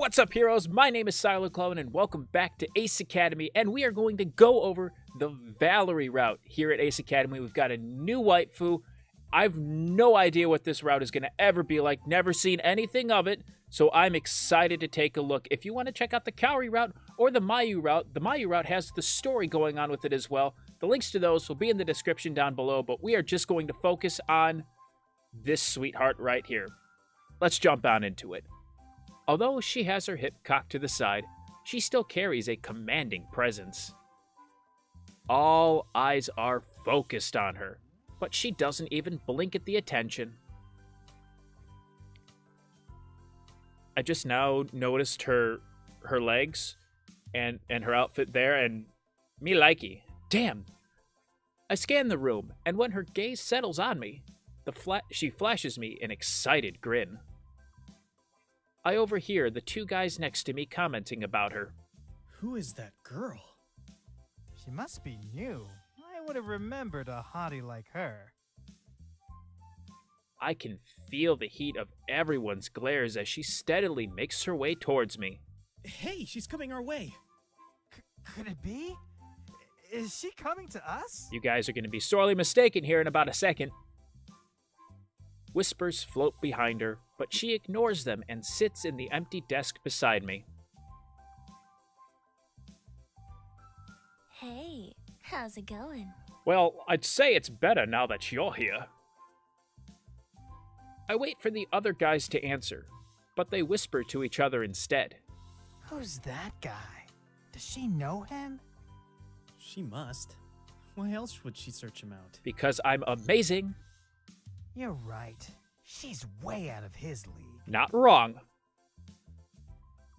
What's up, heroes? My name is Sylarclone, and welcome back to Ace Academy, and we are going to go over the Valerie route here at Ace Academy. We've got a new waifu. I've no idea what this route is going to ever be like, never seen anything of it, so I'm excited to take a look. If you want to check out the Kaori route or the Mayu route has the story going on with it as well. The links to those will be in the description down below, but we are just going to focus on this sweetheart right here. Let's jump on into it. Although she has her hip cocked to the side, she still carries a commanding presence. All eyes are focused on her, but she doesn't even blink at the attention. I just now noticed her legs and her outfit there, and me likey. Damn! I scan the room, and when her gaze settles on me, she flashes me an excited grin. I overhear the two guys next to me commenting about her. Who is that girl? She must be new. I would have remembered a hottie like her. I can feel the heat of everyone's glares as she steadily makes her way towards me. Hey, she's coming our way. Could it be? Is she coming to us? You guys are going to be sorely mistaken here in about a second. Whispers float behind her, but she ignores them and sits in the empty desk beside me. Hey, how's it going? Well, I'd say it's better now that you're here. I wait for the other guys to answer, but they whisper to each other instead. Who's that guy? Does she know him? She must. Why else would she search him out? Because I'm amazing. You're right. She's way out of his league. Not wrong.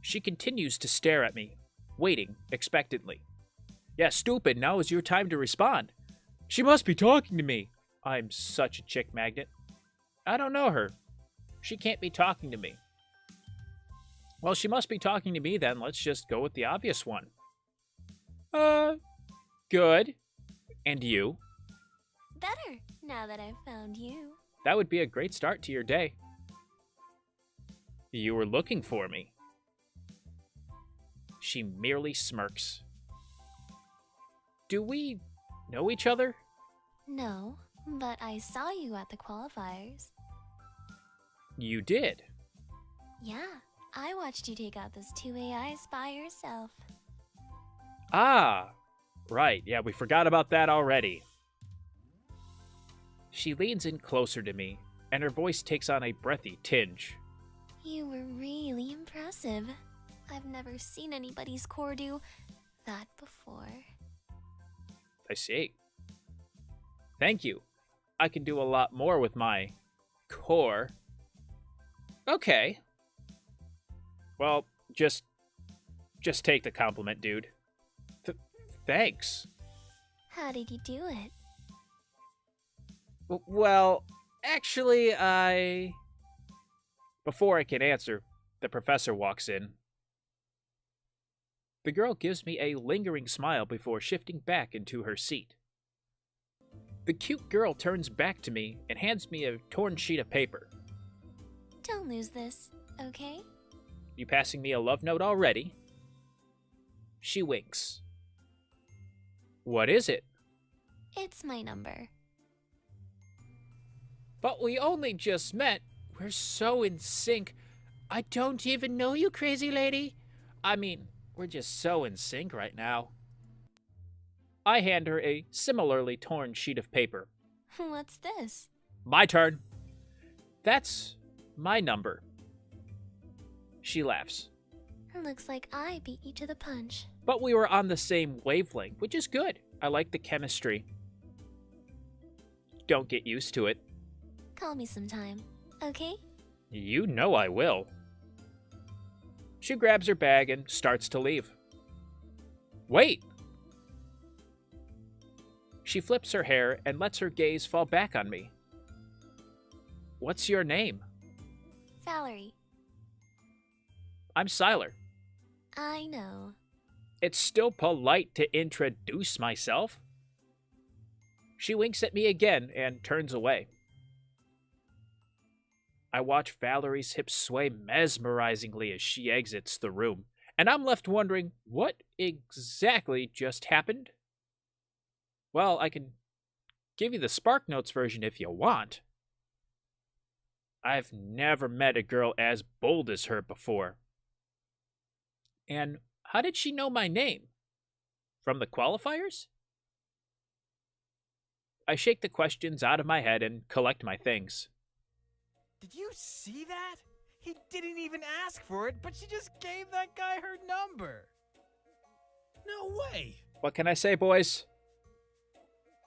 She continues to stare at me, waiting expectantly. Yeah, stupid, now is your time to respond. She must be talking to me. I'm such a chick magnet. I don't know her. She can't be talking to me. Well, she must be talking to me then. Let's just go with the obvious one. Good. And you? Better, now that I've found you. That would be a great start to your day. You were looking for me. She merely smirks. Do we know each other? No, but I saw you at the qualifiers. You did. Yeah, I watched you take out those two AIs by yourself. Ah, right. Yeah, we forgot about that already. She leans in closer to me, and her voice takes on a breathy tinge. You were really impressive. I've never seen anybody's core do that before. I see. Thank you. I can do a lot more with my core. Okay. Well, just take the compliment, dude. Thanks. How did you do it? Well, actually, Before I can answer, the professor walks in. The girl gives me a lingering smile before shifting back into her seat. The cute girl turns back to me and hands me a torn sheet of paper. Don't lose this, okay? You passing me a love note already? She winks. What is it? It's my number. But we only just met. We're so in sync. I don't even know you, crazy lady. I mean, we're just so in sync right now. I hand her a similarly torn sheet of paper. What's this? My turn. That's my number. She laughs. Looks like I beat you to the punch. But we were on the same wavelength, which is good. I like the chemistry. Don't get used to it. Call me sometime, okay? You know I will. She grabs her bag and starts to leave. Wait! She flips her hair and lets her gaze fall back on me. What's your name? Valerie. I'm Sylar. I know. It's still polite to introduce myself. She winks at me again and turns away. I watch Valerie's hips sway mesmerizingly as she exits the room, and I'm left wondering what exactly just happened. Well, I can give you the Spark Notes version if you want. I've never met a girl as bold as her before. And how did she know my name? From the qualifiers? I shake the questions out of my head and collect my things. Did you see that? He didn't even ask for it, but she just gave that guy her number. No way! What can I say, boys?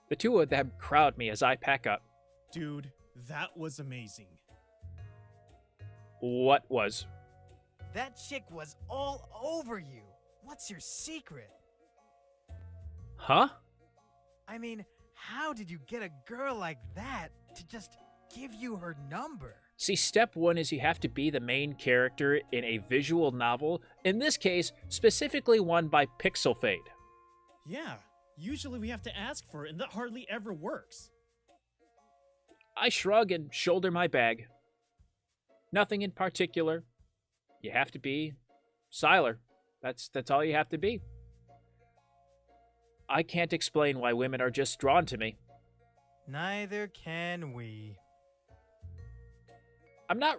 The two of them crowd me as I pack up. Dude, that was amazing. What was? That chick was all over you. What's your secret? Huh? I mean, how did you get a girl like that to just give you her number? See, step one is you have to be the main character in a visual novel, in this case, specifically one by PixelFade. Yeah, usually we have to ask for it, and that hardly ever works. I shrug and shoulder my bag. Nothing in particular. You have to be Sylar. That's all you have to be. I can't explain why women are just drawn to me. Neither can we. I'm not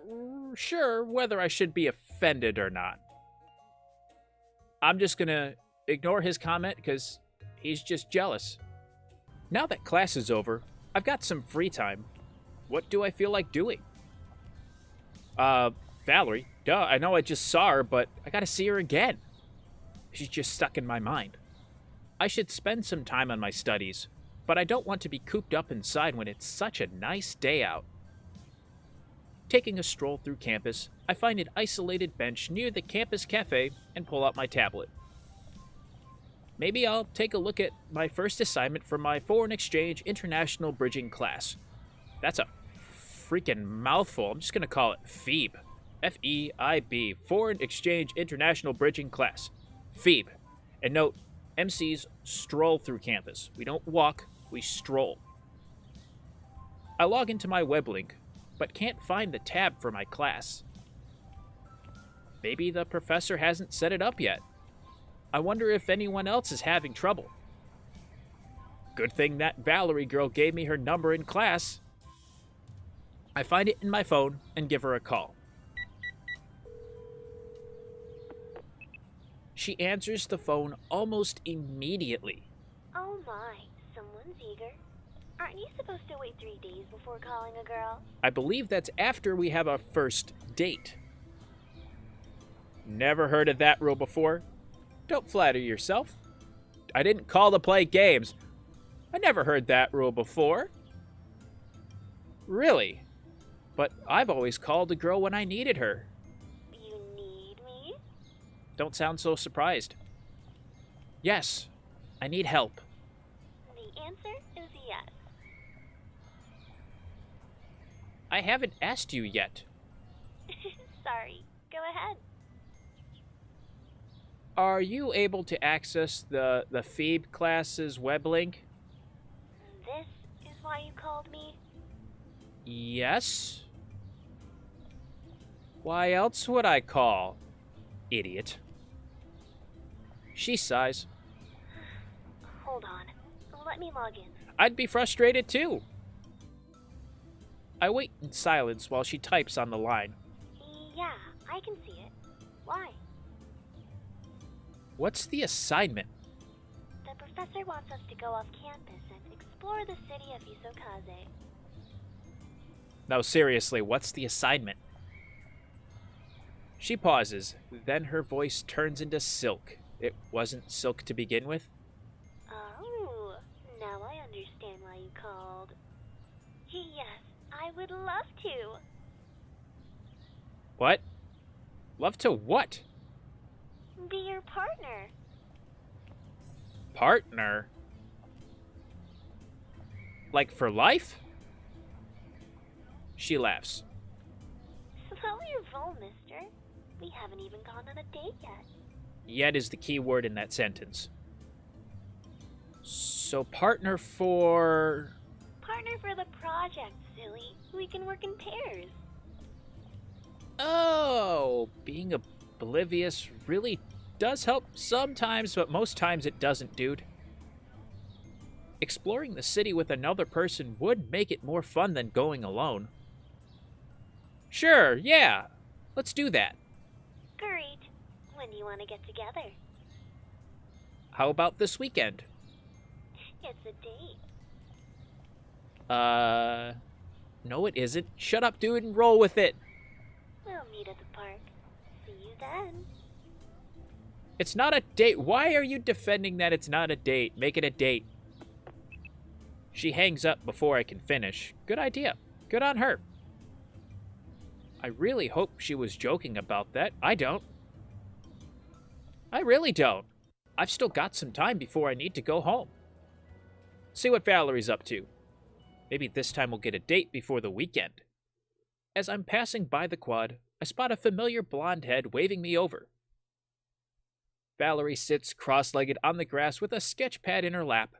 sure whether I should be offended or not. I'm just gonna ignore his comment because he's just jealous. Now that class is over, I've got some free time. What do I feel like doing? Valerie. Duh, I know I just saw her, but I gotta see her again. She's just stuck in my mind. I should spend some time on my studies, but I don't want to be cooped up inside when it's such a nice day out. Taking a stroll through campus, I find an isolated bench near the campus cafe and pull out my tablet. Maybe I'll take a look at my first assignment for my Foreign Exchange International Bridging class. That's a freaking mouthful. I'm just going to call it FEIB. F-E-I-B, Foreign Exchange International Bridging class. FEIB. And note, MCs stroll through campus. We don't walk, we stroll. I log into my web link, but can't find the tab for my class. Maybe the professor hasn't set it up yet. I wonder if anyone else is having trouble. Good thing that Valerie girl gave me her number in class. I find it in my phone and give her a call. She answers the phone almost immediately. Oh my, someone's eager. Aren't you supposed to wait 3 days before calling a girl? I believe that's after we have our first date. Never heard of that rule before. Don't flatter yourself. I didn't call to play games. I never heard that rule before. Really? But I've always called a girl when I needed her. You need me? Don't sound so surprised. Yes, I need help. The answer is yes. I haven't asked you yet. Sorry, go ahead. Are you able to access the FEIB class's web link? This is why you called me? Yes. Why else would I call? Idiot. She sighs. Hold on. Let me log in. I'd be frustrated too. I wait in silence while she types on the line. Yeah, I can see it. Why? What's the assignment? The professor wants us to go off campus and explore the city of Isokaze. No, seriously, what's the assignment? She pauses, then her voice turns into silk. It wasn't silk to begin with. Oh, now I understand why you called. Yes, I would love to. What? Love to what? Be your partner. Partner? Like for life? She laughs. Slow your roll, mister. We haven't even gone on a date yet. Yet is the key word in that sentence. So partner for... Partner for the project, silly. We can work in pairs. Oh, being oblivious really does help sometimes, but most times it doesn't, dude. Exploring the city with another person would make it more fun than going alone. Sure, yeah. Let's do that. Great. When do you want to get together? How about this weekend? It's a date. No it isn't. Shut up, dude, and roll with it. We'll meet at the park. See you then. It's not a date. Why are you defending that it's not a date? Make it a date. She hangs up before I can finish. Good idea. Good on her. I really hope she was joking about that. I don't. I really don't. I've still got some time before I need to go home. See what Valerie's up to. Maybe this time we'll get a date before the weekend. As I'm passing by the quad, I spot a familiar blonde head waving me over. Valerie sits cross-legged on the grass with a sketch pad in her lap.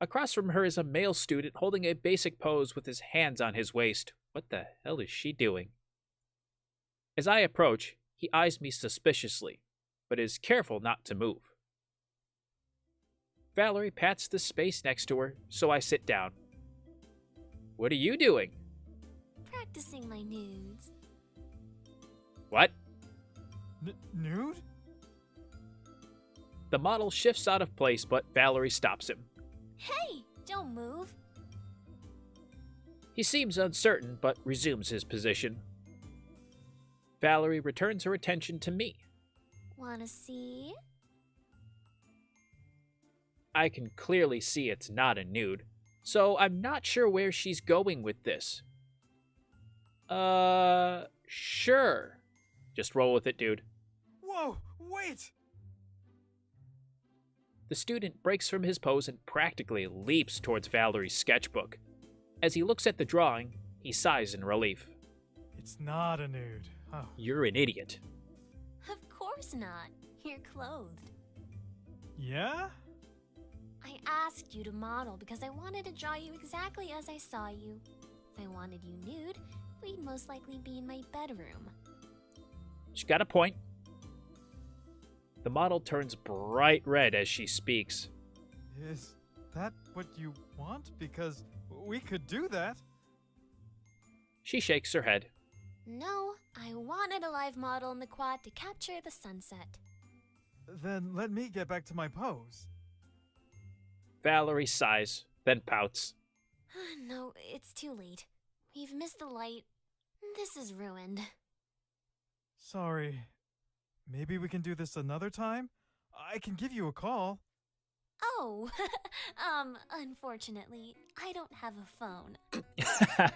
Across from her is a male student holding a basic pose with his hands on his waist. What the hell is she doing? As I approach, he eyes me suspiciously, but is careful not to move. Valerie pats the space next to her, so I sit down. What are you doing? Practicing my nudes. What? Nude? The model shifts out of place, but Valerie stops him. Hey, don't move. He seems uncertain, but resumes his position. Valerie returns her attention to me. Wanna see? I can clearly see it's not a nude, so I'm not sure where she's going with this. Sure. Just roll with it, dude. Whoa, wait! The student breaks from his pose and practically leaps towards Valerie's sketchbook. As he looks at the drawing, he sighs in relief. It's not a nude. Oh. You're an idiot. Of course not. You're clothed. Yeah? I asked you to model because I wanted to draw you exactly as I saw you. If I wanted you nude, we'd most likely be in my bedroom. She's got a point. The model turns bright red as she speaks. Is that what you want? Because we could do that. She shakes her head. No, I wanted a live model in the quad to capture the sunset. Then let me get back to my pose. Valerie sighs, then pouts. No, it's too late. We've missed the light. This is ruined. Sorry. Maybe we can do this another time? I can give you a call. Oh, unfortunately, I don't have a phone.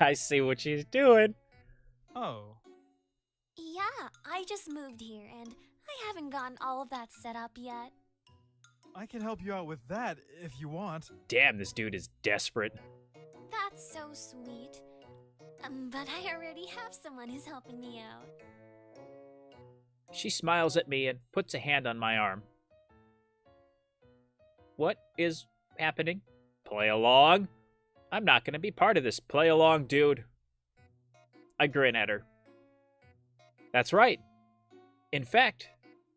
I see what she's doing. Oh. Yeah, I just moved here and I haven't gotten all of that set up yet. I can help you out with that if you want. Damn, this dude is desperate. That's so sweet. But I already have someone who's helping me out. She smiles at me and puts a hand on my arm. What is happening? Play along? I'm not going to be part of this play along, dude. I grin at her. That's right. In fact,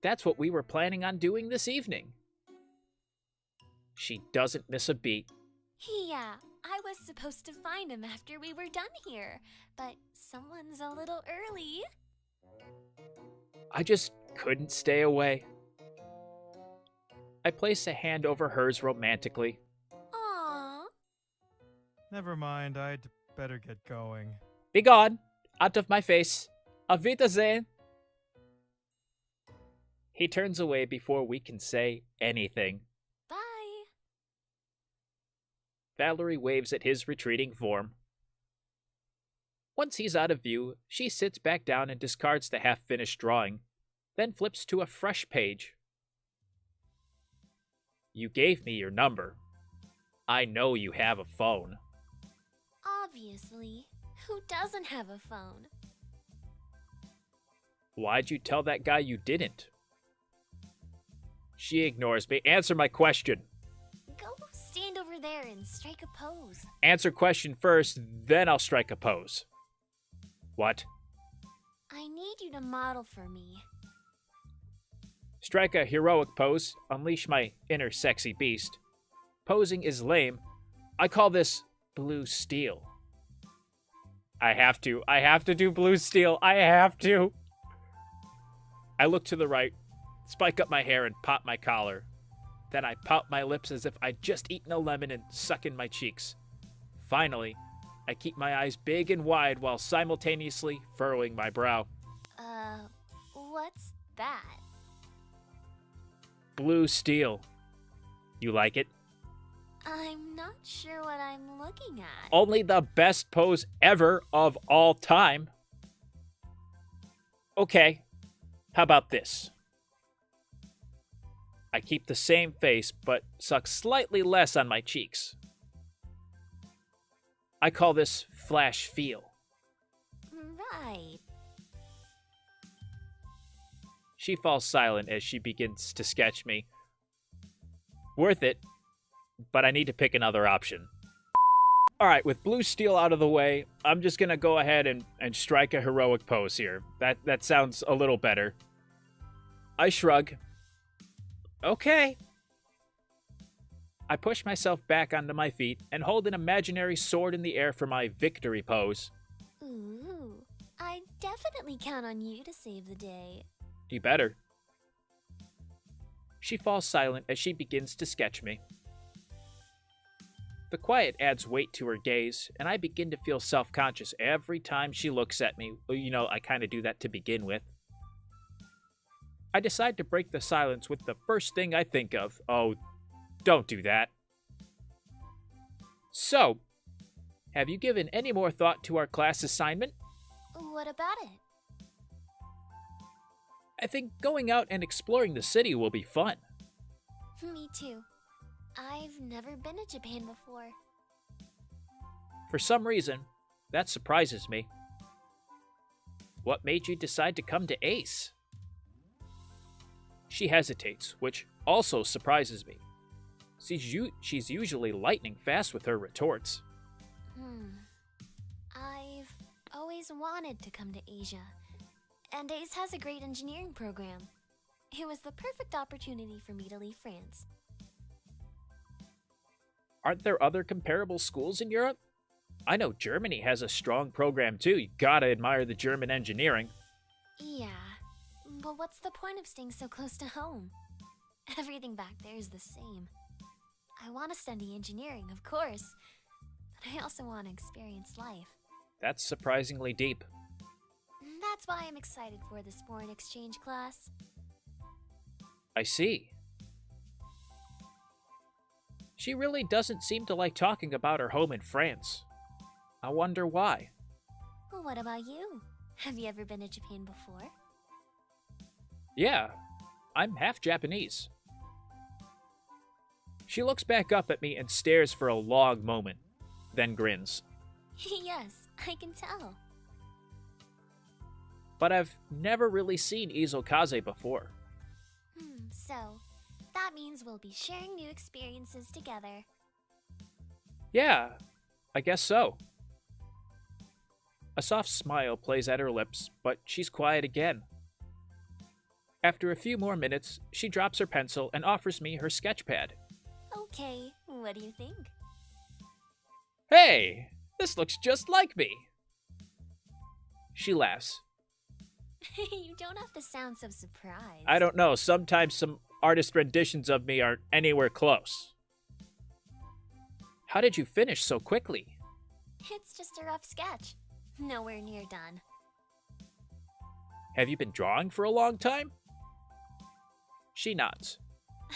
that's what we were planning on doing this evening. She doesn't miss a beat. Yeah, I was supposed to find him after we were done here, but someone's a little early. I just couldn't stay away. I place a hand over hers romantically. Aww. Never mind, I'd better get going. Be gone! Out of my face! Auf Wiedersehen! He turns away before we can say anything. Bye. Valerie waves at his retreating form. Once he's out of view, she sits back down and discards the half-finished drawing, then flips to a fresh page. You gave me your number. I know you have a phone. Obviously. Who doesn't have a phone? Why'd you tell that guy you didn't? She ignores me. Answer my question. Go stand over there and strike a pose. Answer question first, then I'll strike a pose. What? I need you to model for me. Strike a heroic pose, unleash my inner sexy beast. Posing is lame. I call this blue steel. I have to do blue steel. I have to. I look to the right, spike up my hair and pop my collar. Then I pout my lips as if I'd just eaten a lemon and suck in my cheeks. Finally, I keep my eyes big and wide while simultaneously furrowing my brow. What's that? Blue steel. You like it? I'm not sure what I'm looking at. Only the best pose ever of all time. Okay, how about this? I keep the same face, but suck slightly less on my cheeks. I call this flash feel. Right. She falls silent as she begins to sketch me. Worth it, but I need to pick another option. Alright, with blue steel out of the way, I'm just gonna go ahead and strike a heroic pose here. That sounds a little better. I shrug. Okay. I push myself back onto my feet and hold an imaginary sword in the air for my victory pose. Ooh, I definitely count on you to save the day. You better. She falls silent as she begins to sketch me. The quiet adds weight to her gaze, and I begin to feel self-conscious every time she looks at me. You know, I kind of do that to begin with. I decide to break the silence with the first thing I think of. Oh, don't do that. So, have you given any more thought to our class assignment? What about it? I think going out and exploring the city will be fun. Me too. I've never been to Japan before. For some reason, that surprises me. What made you decide to come to Ace? She hesitates, which also surprises me. She's usually lightning fast with her retorts. I've always wanted to come to Asia, and Ace has a great engineering program. It was the perfect opportunity for me to leave France. Aren't there other comparable schools in Europe? I know Germany has a strong program too. You gotta admire the German engineering. Yeah, but what's the point of staying so close to home? Everything back there is the same. I want to study engineering, of course, but I also want to experience life. That's surprisingly deep. That's why I'm excited for this foreign exchange class. I see. She really doesn't seem to like talking about her home in France. I wonder why. Well, what about you? Have you ever been to Japan before? Yeah, I'm half Japanese. She looks back up at me and stares for a long moment, then grins. Yes, I can tell. But I've never really seen Izokaze before. So, that means we'll be sharing new experiences together. Yeah, I guess so. A soft smile plays at her lips, but she's quiet again. After a few more minutes, she drops her pencil and offers me her sketch pad. Okay, what do you think? Hey, this looks just like me. She laughs. You don't have to sound so surprised. I don't know, sometimes some artist renditions of me aren't anywhere close. How did you finish so quickly? It's just a rough sketch. Nowhere near done. Have you been drawing for a long time? She nods.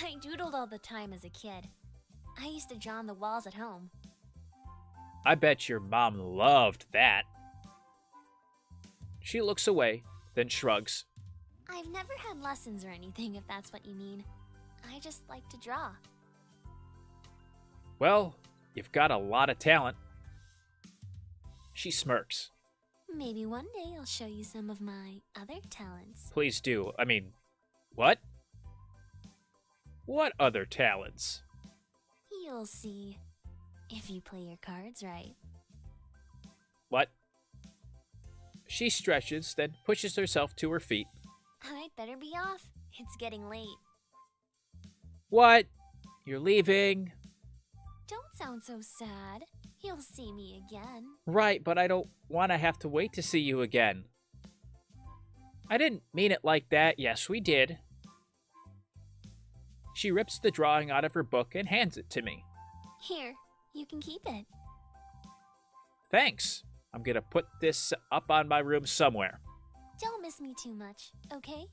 I doodled all the time as a kid. I used to draw on the walls at home. I bet your mom loved that. She looks away, then shrugs. I've never had lessons or anything, if that's what you mean. I just like to draw. Well, you've got a lot of talent. She smirks. Maybe one day I'll show you some of my other talents. Please do. I mean, what? What other talents? You'll see. If you play your cards right. What? She stretches, then pushes herself to her feet. I'd better be off. It's getting late. What? You're leaving? Don't sound so sad. You'll see me again. Right, but I don't want to have to wait to see you again. I didn't mean it like that. Yes, we did. She rips the drawing out of her book and hands it to me. Here, you can keep it. Thanks. I'm gonna put this up on my room somewhere. Don't miss me too much, okay?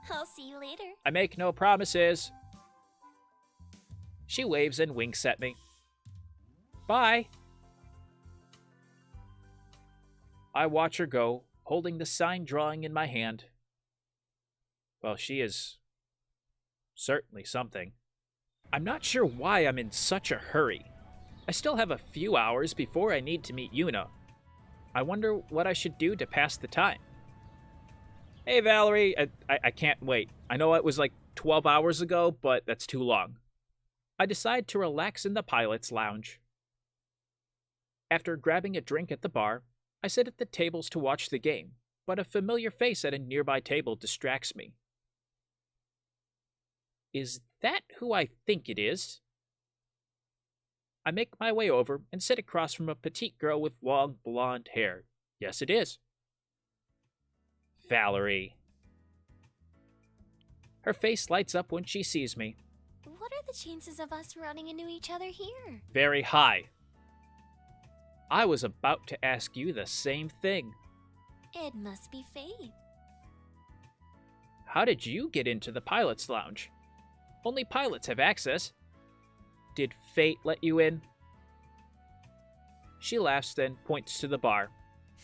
I'll see you later. I make no promises. She waves and winks at me. Bye. I watch her go, holding the signed drawing in my hand. Well, she is certainly something. I'm not sure why I'm in such a hurry. I still have a few hours before I need to meet Yuna. I wonder what I should do to pass the time. Hey, Valerie, I can't wait. I know it was like 12 hours ago, but that's too long. I decide to relax in the pilot's lounge. After grabbing a drink at the bar, I sit at the tables to watch the game, but a familiar face at a nearby table distracts me. Is that who I think it is? I make my way over and sit across from a petite girl with long blonde hair. Yes, it is. Valerie. Her face lights up when she sees me. What are the chances of us running into each other here? Very high. I was about to ask you the same thing. It must be fate. How did you get into the pilot's lounge? Only pilots have access. Did fate let you in? She laughs, then points to the bar.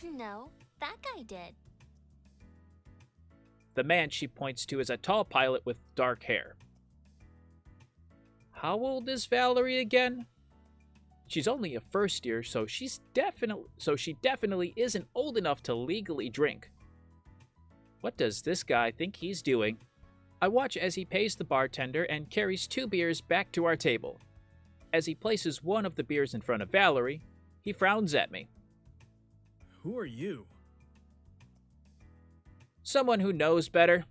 No, that guy did. The man she points to is a tall pilot with dark hair. How old is Valerie again? She's only a first year, so she definitely isn't old enough to legally drink. What does this guy think he's doing? I watch as he pays the bartender and carries 2 beers back to our table. As he places one of the beers in front of Valerie, he frowns at me. Who are you? Someone who knows better.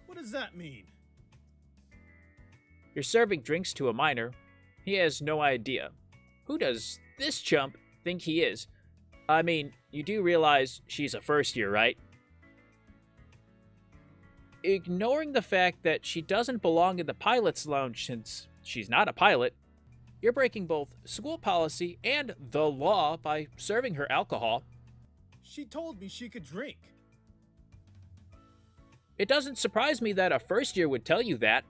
What does that mean? You're serving drinks to a minor. He has no idea. Who does this chump think he is? I mean, you do realize she's a first year, right? Ignoring the fact that she doesn't belong in the pilot's lounge since she's not a pilot, you're breaking both school policy and the law by serving her alcohol. She told me she could drink. It doesn't surprise me that a first year would tell you that.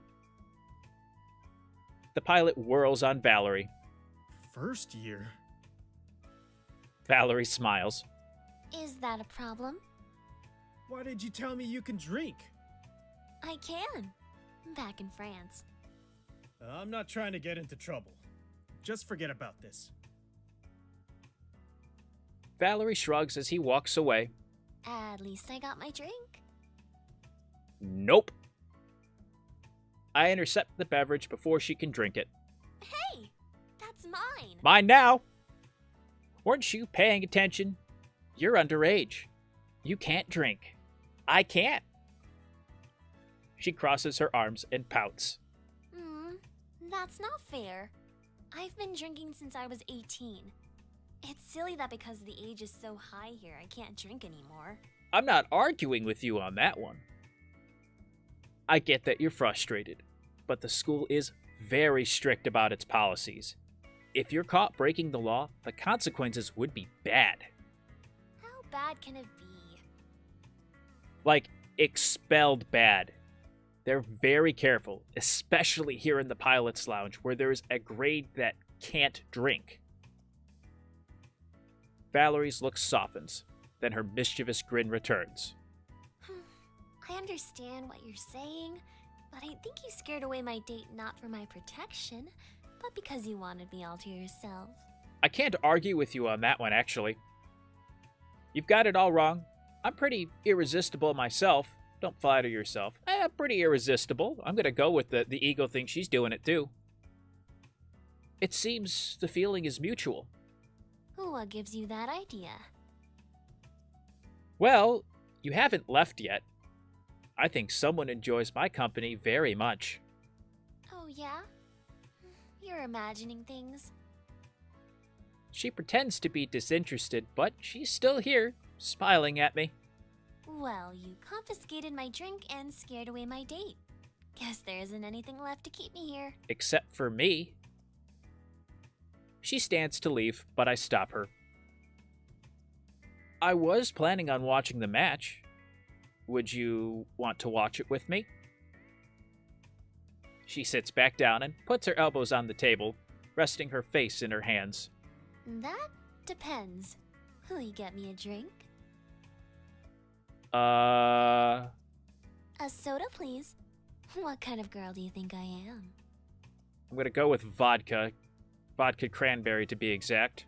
The pilot whirls on Valerie. First year? Valerie smiles. Is that a problem? Why did you tell me you can drink? I can. Back in France. I'm not trying to get into trouble. Just forget about this. Valerie shrugs as he walks away. At least I got my drink. Nope. I intercept the beverage before she can drink it. Hey, that's mine. Mine now! Weren't you paying attention? You're underage. You can't drink. I can't. She crosses her arms and pouts. That's not fair. I've been drinking since I was 18. It's silly that because the age is so high here, I can't drink anymore. I'm not arguing with you on that one. I get that you're frustrated, but the school is very strict about its policies. If you're caught breaking the law, the consequences would be bad. How bad can it be? Like, expelled bad. They're very careful, especially here in the pilot's lounge, where there's a grade that can't drink. Valerie's look softens, then her mischievous grin returns. I understand what you're saying, but I think you scared away my date not for my protection, but because you wanted me all to yourself. I can't argue with you on that one, actually. You've got it all wrong. I'm pretty irresistible myself. Don't flatter yourself. I'm pretty irresistible. I'm gonna go with the ego thing. She's doing it too. It seems the feeling is mutual. What gives you that idea? Well, you haven't left yet. I think someone enjoys my company very much. Oh, yeah? You're imagining things. She pretends to be disinterested, but she's still here, smiling at me. Well, you confiscated my drink and scared away my date. Guess there isn't anything left to keep me here. Except for me. She stands to leave, but I stop her. I was planning on watching the match. Would you want to watch it with me? She sits back down and puts her elbows on the table, resting her face in her hands. That depends. Will you get me a drink? A soda, please. What kind of girl do you think I am? I'm gonna go with vodka. Vodka cranberry, to be exact.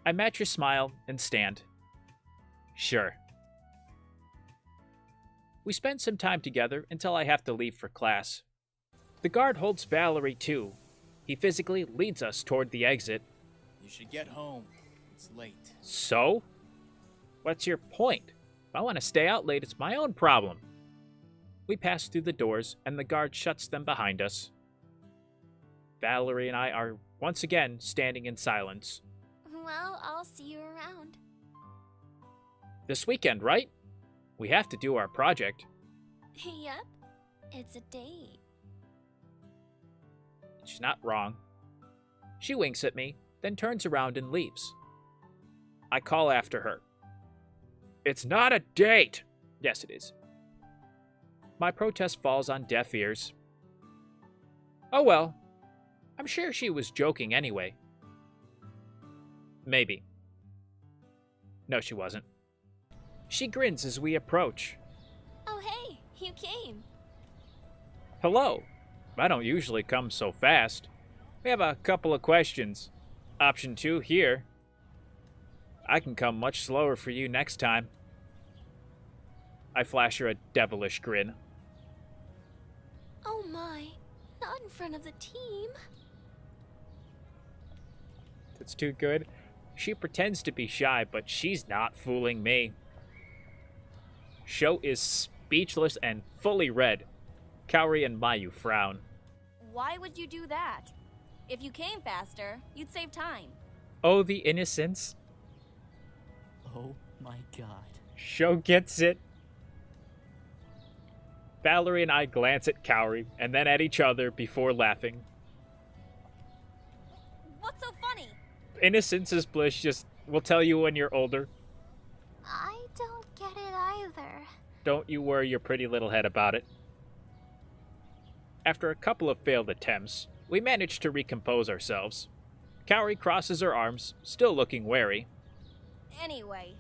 I match your smile and stand. Sure. We spend some time together until I have to leave for class. The guard holds Valerie too. He physically leads us toward the exit. You should get home. It's late. So? What's your point? If I want to stay out late, it's my own problem. We pass through the doors, and the guard shuts them behind us. Valerie and I are once again standing in silence. Well, I'll see you around. This weekend, right? We have to do our project. Yep, it's a date. She's not wrong. She winks at me, then turns around and leaves. I call after her. It's not a date! Yes, it is. My protest falls on deaf ears. Oh well. I'm sure she was joking anyway. Maybe. No, she wasn't. She grins as we approach. Oh, hey, you came. Hello. I don't usually come so fast. We have a couple of questions. Option 2 here. I can come much slower for you next time. I flash her a devilish grin. Oh my, not in front of the team. That's too good. She pretends to be shy, but she's not fooling me. Sho is speechless and fully red. Kaori and Mayu frown. Why would you do that? If you came faster, you'd save time. Oh, the innocence. Oh my god. Sho gets it. Valerie and I glance at Kaori and then at each other before laughing. What's so funny? Innocence is bliss, just we'll tell you when you're older. I don't get it either. Don't you worry your pretty little head about it. After a couple of failed attempts, we manage to recompose ourselves. Kaori crosses her arms, still looking wary. Anyway,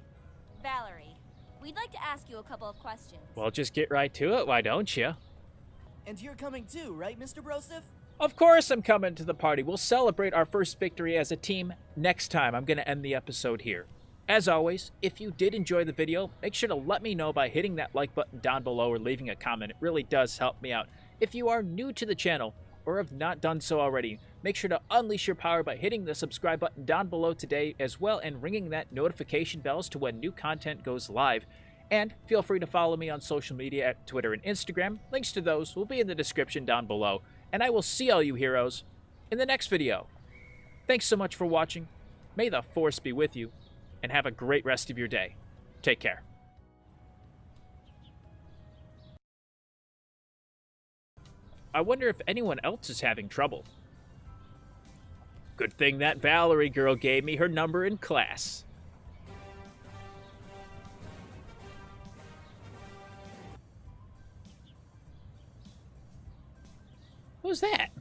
Valerie, we'd like to ask you a couple of questions. Well, just get right to it, why don't you? And you're coming too, right, Mr. Broseph? Of course I'm coming to the party. We'll celebrate our first victory as a team next time. I'm going to end the episode here. As always, if you did enjoy the video, make sure to let me know by hitting that like button down below or leaving a comment. It really does help me out. If you are new to the channel or have not done so already, make sure to unleash your power by hitting the subscribe button down below today as well and ringing that notification bells to when new content goes live. And feel free to follow me on social media at Twitter and Instagram. Links to those will be in the description down below. And I will see all you heroes in the next video. Thanks so much for watching. May the Force be with you, and have a great rest of your day. Take care. I wonder if anyone else is having trouble. Good thing that Valerie girl gave me her number in class. Who's that?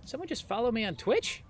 Someone just follow me on Twitch?